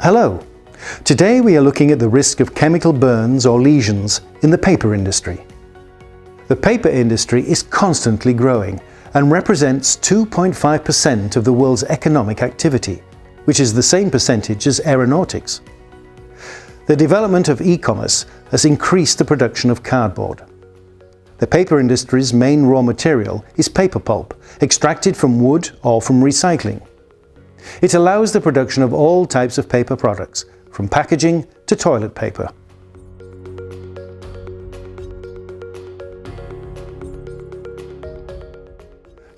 Hello! Today we are looking at the risk of chemical burns or lesions in the paper industry. The paper industry is constantly growing and represents 2.5% of the world's economic activity, which is the same percentage as aeronautics. The development of e-commerce has increased the production of cardboard. The paper industry's main raw material is paper pulp, extracted from wood or from recycling. It allows the production of all types of paper products, from packaging to toilet paper.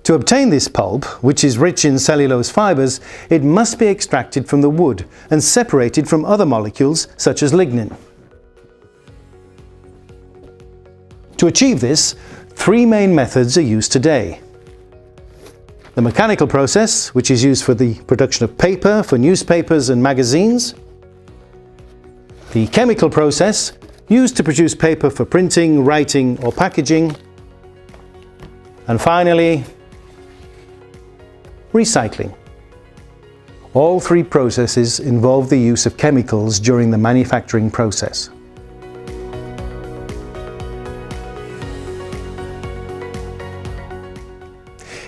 To obtain this pulp, which is rich in cellulose fibers, it must be extracted from the wood and separated from other molecules such as lignin. To achieve this, three main methods are used today. The mechanical process, which is used for the production of paper for newspapers and magazines. The chemical process, used to produce paper for printing, writing or packaging. And finally, recycling. All three processes involve the use of chemicals during the manufacturing process.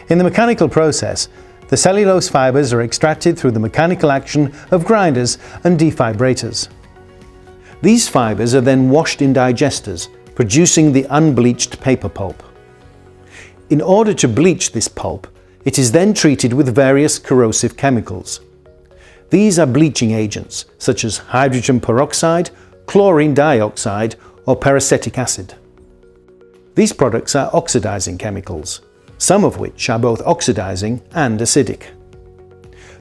In the mechanical process, the cellulose fibers are extracted through the mechanical action of grinders and defibrators. These fibers are then washed in digesters, producing the unbleached paper pulp. In order to bleach this pulp, it is then treated with various corrosive chemicals. These are bleaching agents such as hydrogen peroxide, chlorine dioxide or peracetic acid. These products are oxidizing chemicals, some of which are both oxidizing and acidic.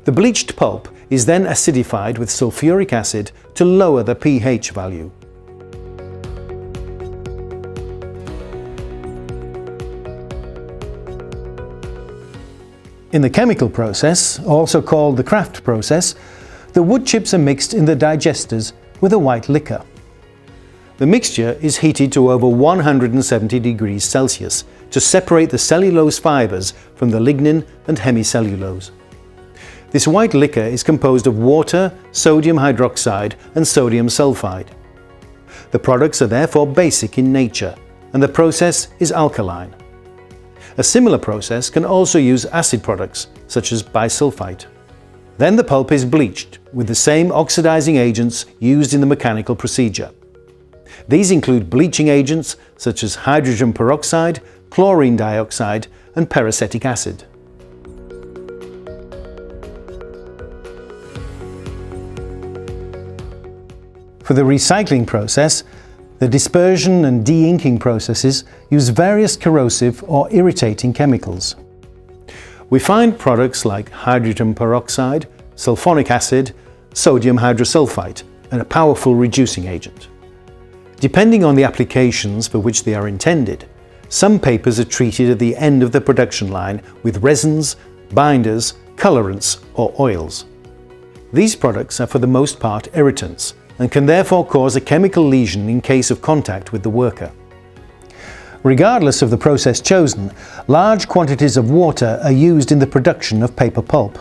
The bleached pulp is then acidified with sulfuric acid to lower the pH value. In the chemical process, also called the Kraft process, the wood chips are mixed in the digesters with a white liquor. The mixture is heated to over 170 degrees Celsius to separate the cellulose fibers from the lignin and hemicellulose. This white liquor is composed of water, sodium hydroxide and sodium sulfide. The products are therefore basic in nature, and the process is alkaline. A similar process can also use acid products, such as bisulfite. Then the pulp is bleached with the same oxidizing agents used in the mechanical procedure. These include bleaching agents such as hydrogen peroxide, chlorine dioxide and peracetic acid. For the recycling process, the dispersion and de-inking processes use various corrosive or irritating chemicals. We find products like hydrogen peroxide, sulfonic acid, sodium hydrosulfite, and a powerful reducing agent. Depending on the applications for which they are intended, some papers are treated at the end of the production line with resins, binders, colorants, or oils. These products are for the most part irritants and can therefore cause a chemical lesion in case of contact with the worker. Regardless of the process chosen, large quantities of water are used in the production of paper pulp.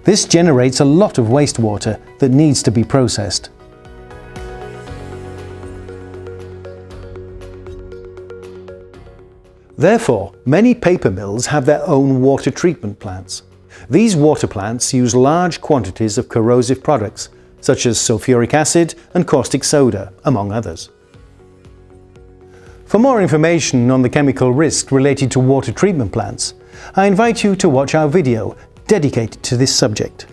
This generates a lot of wastewater that needs to be processed. Therefore, many paper mills have their own water treatment plants. These water plants use large quantities of corrosive products, such as sulfuric acid and caustic soda, among others. For more information on the chemical risk related to water treatment plants, I invite you to watch our video dedicated to this subject.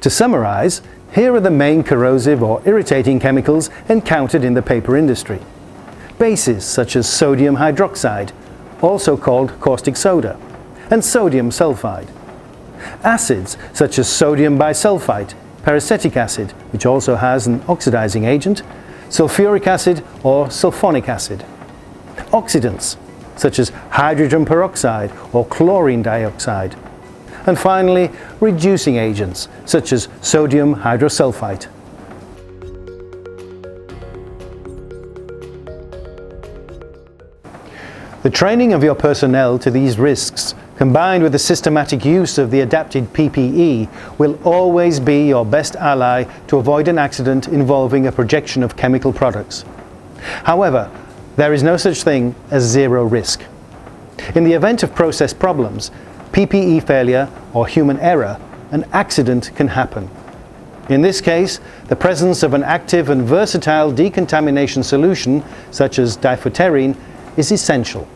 To summarize, here are the main corrosive or irritating chemicals encountered in the paper industry. Bases such as sodium hydroxide, also called caustic soda, and sodium sulfide. Acids such as sodium bisulfite, peracetic acid, which also has an oxidizing agent, sulfuric acid or sulfonic acid. Oxidants such as hydrogen peroxide or chlorine dioxide. And finally, reducing agents such as sodium hydrosulfite. The training of your personnel to these risks, combined with the systematic use of the adapted PPE, will always be your best ally to avoid an accident involving a projection of chemical products. However, there is no such thing as zero risk. In the event of process problems, PPE failure or human error, an accident can happen. In this case, the presence of an active and versatile decontamination solution, such as diphtherine, is essential.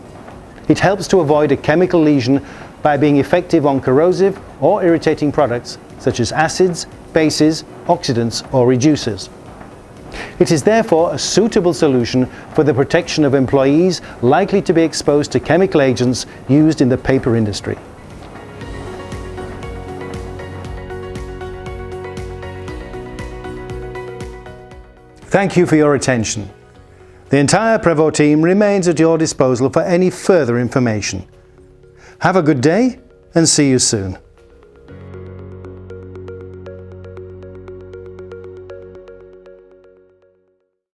It helps to avoid a chemical lesion by being effective on corrosive or irritating products such as acids, bases, oxidants or reducers. It is therefore a suitable solution for the protection of employees likely to be exposed to chemical agents used in the paper industry. Thank you for your attention. The entire Prevo team remains at your disposal for any further information. Have a good day and see you soon.